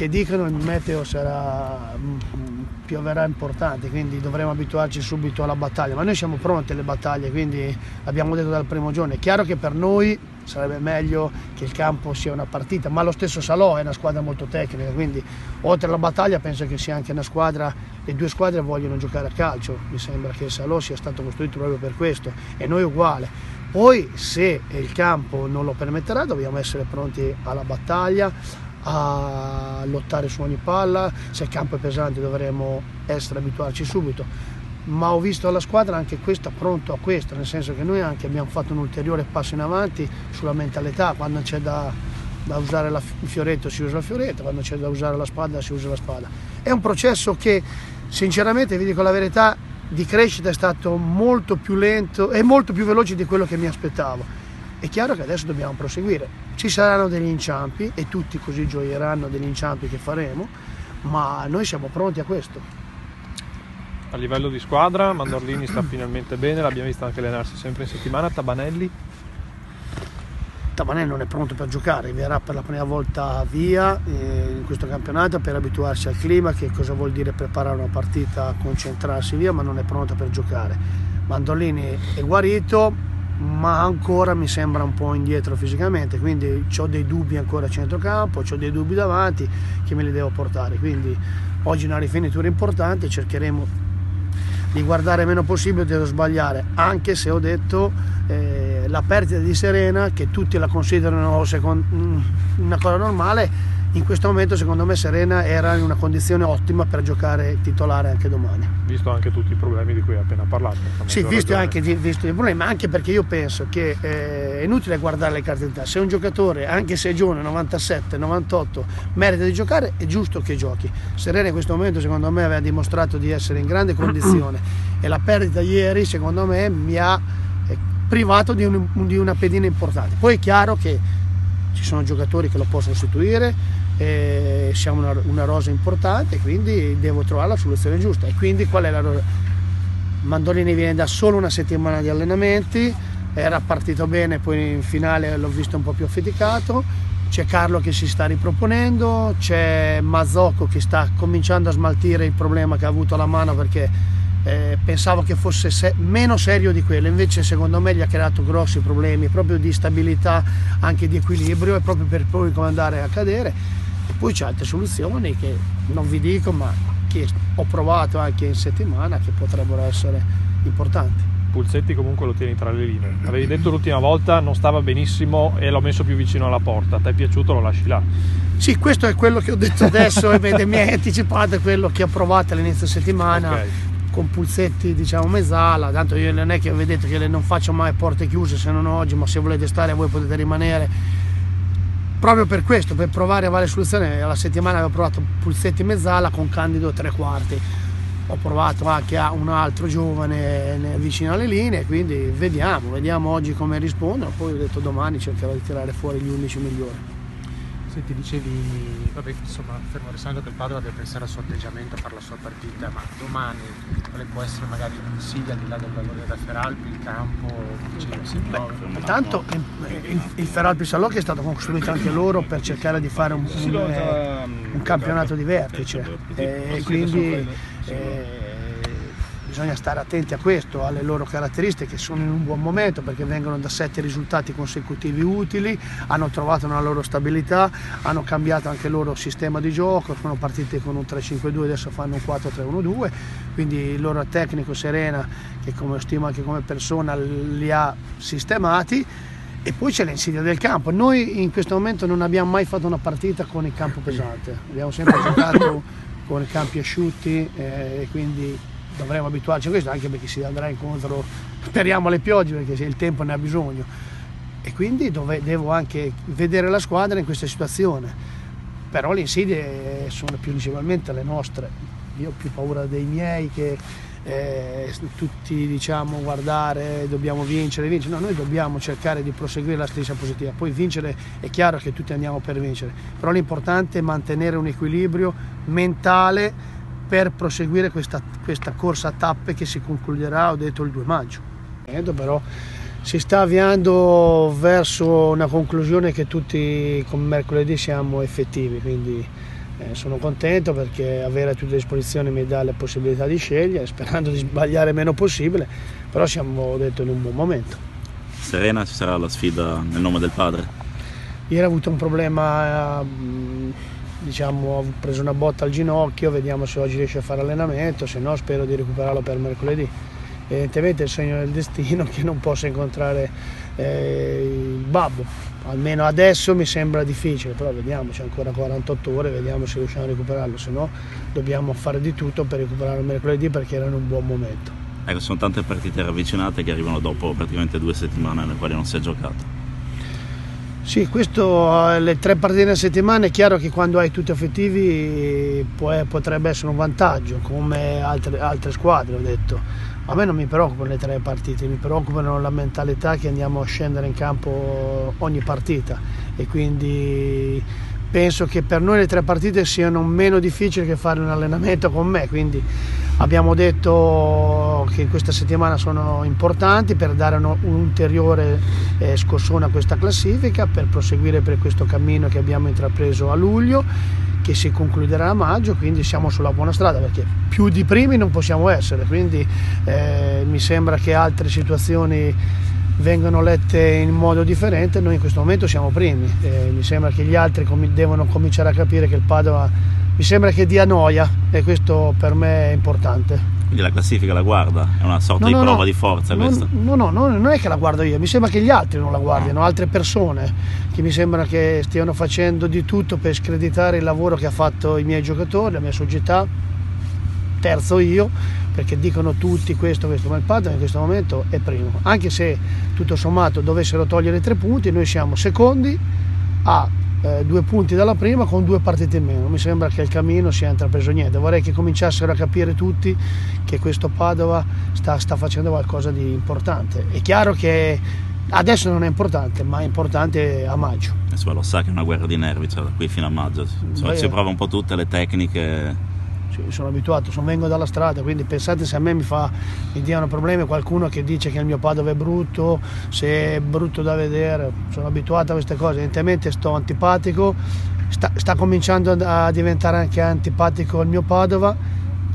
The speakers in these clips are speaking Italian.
che dicono il meteo pioverà importante, quindi dovremo abituarci subito alla battaglia, ma noi siamo pronti alle battaglie, quindi l'abbiamo detto dal primo giorno. È chiaro che per noi sarebbe meglio che il campo sia una partita, ma lo stesso Salò è una squadra molto tecnica, quindi oltre alla battaglia penso che sia anche una squadra, le due squadre vogliono giocare a calcio, mi sembra che il Salò sia stato costruito proprio per questo e noi uguale. Poi se il campo non lo permetterà dobbiamo essere pronti alla battaglia, a lottare su ogni palla. Se il campo è pesante dovremo abituarci subito, ma ho visto la squadra anche questa pronto a questo, nel senso che noi anche abbiamo fatto un ulteriore passo in avanti sulla mentalità. Quando c'è da usare il fioretto si usa il fioretto, quando c'è da usare la spada si usa la spada. È un processo che sinceramente, vi dico la verità, di crescita è stato molto più lento e molto più veloce di quello che mi aspettavo. È chiaro che adesso dobbiamo proseguire, ci saranno degli inciampi e tutti così gioieranno degli inciampi che faremo, ma noi siamo pronti a questo. A livello di squadra, Mandorlini sta finalmente bene, l'abbiamo visto anche allenarsi sempre in settimana. Tabanelli non è pronto per giocare, verrà per la prima volta via in questo campionato per abituarsi al clima, che cosa vuol dire preparare una partita, concentrarsi via, ma non è pronto per giocare. Mandorlini è guarito, ma ancora mi sembra un po' indietro fisicamente, quindi ho dei dubbi ancora a centrocampo, ho dei dubbi davanti che me li devo portare, quindi oggi è una rifinitura importante, cercheremo di guardare meno possibile, devo sbagliare, anche se ho detto la perdita di Serena, che tutti la considerano una cosa normale, in questo momento secondo me Serena era in una condizione ottima per giocare titolare anche domani. Visto anche tutti i problemi di cui hai appena parlato. Sì, visto i problemi, ma anche perché io penso che è inutile guardare le carte d'età. Se un giocatore, anche se è giovane, 97, 98, merita di giocare, è giusto che giochi. Serena in questo momento secondo me aveva dimostrato di essere in grande condizione e la perdita ieri secondo me mi ha privato di una pedina importante. Poi è chiaro che ci sono giocatori che lo possono sostituire, siamo una rosa importante, quindi devo trovare la soluzione giusta. E quindi qual è la rosa? Mandorlini viene da solo una settimana di allenamenti, era partito bene, poi in finale l'ho visto un po' più affaticato. C'è Carlo che si sta riproponendo, c'è Mazzocco che sta cominciando a smaltire il problema che ha avuto alla mano, perché pensavo che fosse meno serio di quello, invece secondo me gli ha creato grossi problemi proprio di stabilità, anche di equilibrio, e proprio per poi come andare a cadere. E poi c'è altre soluzioni che non vi dico, ma che ho provato anche in settimana, che potrebbero essere importanti. Pulsetti comunque lo tieni tra le linee, avevi detto l'ultima volta non stava benissimo e l'ho messo più vicino alla porta, ti è piaciuto, lo lasci là? Sì, questo è quello che ho detto adesso e mi hai anticipato quello che ho provato all'inizio settimana. Okay. Con Pulsetti diciamo mezzala, tanto io non è che avete detto che non faccio mai porte chiuse, se non oggi, ma se volete stare voi potete rimanere, proprio per questo, per provare varie soluzioni. Alla settimana avevo provato Pulsetti mezzala con Candido tre quarti, ho provato anche a un altro giovane vicino alle linee, quindi vediamo oggi come rispondono, poi ho detto domani cercherò di tirare fuori gli 11 migliori. Se ti dicevi, vabbè, insomma, fermo restando che il Padova deve pensare al suo atteggiamento per la sua partita, ma domani quale può essere magari un consiglio al di là del valore da Feralpi, il campo, intanto il Feralpi Salò che è stato costruito anche loro per cercare di fare un campionato di vertice, e quindi bisogna stare attenti a questo, alle loro caratteristiche. Sono in un buon momento perché vengono da 7 risultati consecutivi utili, hanno trovato una loro stabilità, hanno cambiato anche il loro sistema di gioco, sono partiti con un 3-5-2, adesso fanno un 4-3-1-2, quindi il loro tecnico Serena, che come stimo anche come persona, li ha sistemati. E poi c'è l'insidia del campo. Noi in questo momento non abbiamo mai fatto una partita con il campo pesante, abbiamo sempre giocato con i campi asciutti, e quindi dovremo abituarci a questo, anche perché si andrà incontro, speriamo, alle piogge, perché il tempo ne ha bisogno, e quindi devo anche vedere la squadra in questa situazione. Però le insidie sono principalmente le nostre, io ho più paura dei miei che tutti diciamo guardare, dobbiamo vincere, no, noi dobbiamo cercare di proseguire la stessa positiva, poi vincere è chiaro che tutti andiamo per vincere, però l'importante è mantenere un equilibrio mentale per proseguire questa corsa a tappe che si concluderà, ho detto, il 2 maggio. Però si sta avviando verso una conclusione che tutti come mercoledì siamo effettivi, quindi Sono contento perché avere a tutte le disposizioni mi dà la possibilità di scegliere, sperando di sbagliare meno possibile, però siamo detto in un buon momento. Serena, ci sarà la sfida nel nome del padre? Ieri ho avuto un problema, diciamo, ho preso una botta al ginocchio, vediamo se oggi riesce a fare allenamento, se no spero di recuperarlo per mercoledì. Evidentemente è il segno del destino che non possa incontrare il babbo, almeno adesso mi sembra difficile, però vediamo, c'è ancora 48 ore, vediamo se riusciamo a recuperarlo, se no dobbiamo fare di tutto per recuperarlo mercoledì perché era in un buon momento. Ecco, sono tante partite ravvicinate che arrivano dopo praticamente 2 settimane nelle quali non si è giocato. Sì, questo, le 3 partite in settimana è chiaro che quando hai tutti effettivi potrebbe essere un vantaggio, come altre squadre, ho detto. A me non mi preoccupano le 3 partite, mi preoccupano la mentalità che andiamo a scendere in campo ogni partita e quindi penso che per noi le 3 partite siano meno difficili che fare un allenamento con me, quindi abbiamo detto che questa settimana sono importanti per dare un ulteriore scossone a questa classifica, per proseguire per questo cammino che abbiamo intrapreso a luglio, che si concluderà a maggio, quindi siamo sulla buona strada perché più di primi non possiamo essere, quindi mi sembra che altre situazioni vengano lette in modo differente, noi in questo momento siamo primi, mi sembra che gli altri devono cominciare a capire che il Padova mi sembra che dia noia e questo per me è importante. Quindi la classifica la guarda, è una sorta di prova di forza questa? No, non è che la guardo io, mi sembra che gli altri non la guardino, altre persone che mi sembra che stiano facendo di tutto per screditare il lavoro che ha fatto i miei giocatori, la mia società, terzo io, perché dicono tutti questo, ma il Padova in questo momento è primo, anche se tutto sommato dovessero togliere 3 punti, noi siamo secondi a 2 punti dalla prima con 2 partite in meno, mi sembra che il cammino sia intrapreso niente, vorrei che cominciassero a capire tutti che questo Padova sta facendo qualcosa di importante, è chiaro che adesso non è importante, ma è importante a maggio. Insomma, lo sa che è una guerra di nervi, cioè da qui fino a maggio, si prova un po' tutte le tecniche. Sono abituato, vengo dalla strada, quindi pensate se a me mi diano problemi qualcuno che dice che il mio Padova è brutto, se è brutto da vedere, sono abituato a queste cose, evidentemente sto antipatico, sta cominciando a diventare anche antipatico il mio Padova,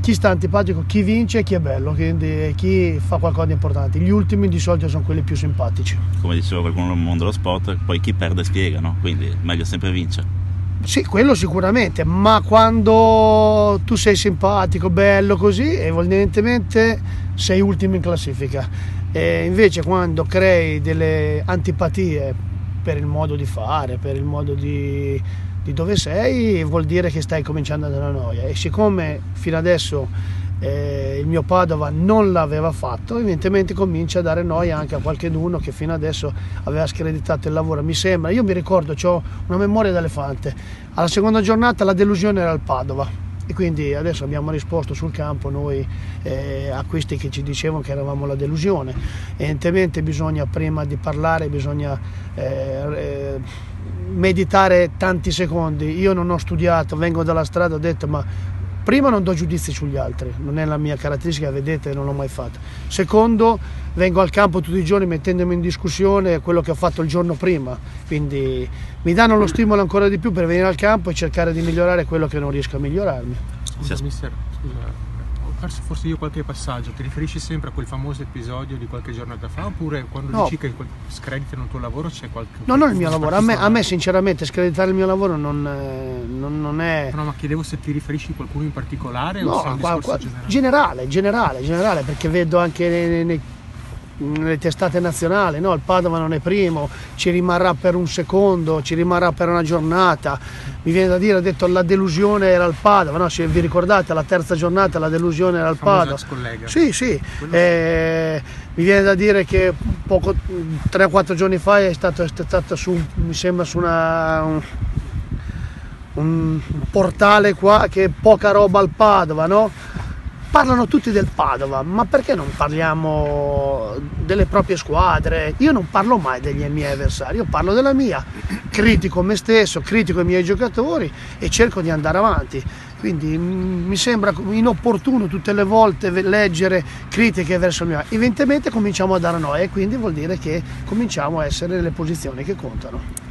chi sta antipatico, chi vince e chi è bello, quindi chi fa qualcosa di importante, gli ultimi di solito sono quelli più simpatici. Come diceva qualcuno nel mondo dello sport, poi chi perde spiega, no? Quindi meglio sempre vincere. Sì, quello sicuramente, ma quando tu sei simpatico, bello così, evidentemente sei ultimo in classifica. E invece quando crei delle antipatie per il modo di fare, per il modo di dove sei, vuol dire che stai cominciando ad andare a noia. E siccome fino adesso il mio Padova non l'aveva fatto, evidentemente comincia a dare noia anche a qualcuno che fino adesso aveva screditato il lavoro. Mi sembra, io mi ricordo, ho una memoria d'elefante, alla seconda giornata la delusione era il Padova e quindi adesso abbiamo risposto sul campo noi a questi che ci dicevano che eravamo la delusione. Evidentemente bisogna, prima di parlare, bisogna meditare tanti secondi. Io non ho studiato, vengo dalla strada, ho detto ma prima non do giudizi sugli altri, non è la mia caratteristica, vedete, non l'ho mai fatto. Secondo, vengo al campo tutti i giorni mettendomi in discussione quello che ho fatto il giorno prima, quindi mi danno lo stimolo ancora di più per venire al campo e cercare di migliorare quello che non riesco a migliorarmi. Scusa, mister, ho perso forse io qualche passaggio, ti riferisci sempre a quel famoso episodio di qualche giornata fa oppure quando dici che screditano il tuo lavoro c'è qualche... No, non il mio lavoro, a me sinceramente screditare il mio lavoro non è... No, ma chiedevo se ti riferisci a qualcuno in particolare o se è un discorso generale, perché vedo anche nelle testate nazionali, no? Il Padova non è primo, ci rimarrà per un secondo, ci rimarrà per una giornata, mi viene da dire, ho detto la delusione era il Padova, no? Se vi ricordate la terza giornata la delusione era il Padova. Sì, mi viene da dire che 3-4 giorni fa è stato su, mi sembra su un portale qua che poca roba al Padova, no? Parlano tutti del Padova, ma perché non parliamo delle proprie squadre? Io non parlo mai degli miei avversari, io parlo della mia, critico me stesso, critico i miei giocatori e cerco di andare avanti. Quindi mi sembra inopportuno tutte le volte leggere critiche verso il mio. Evidentemente cominciamo a dare noia e quindi vuol dire che cominciamo a essere nelle posizioni che contano.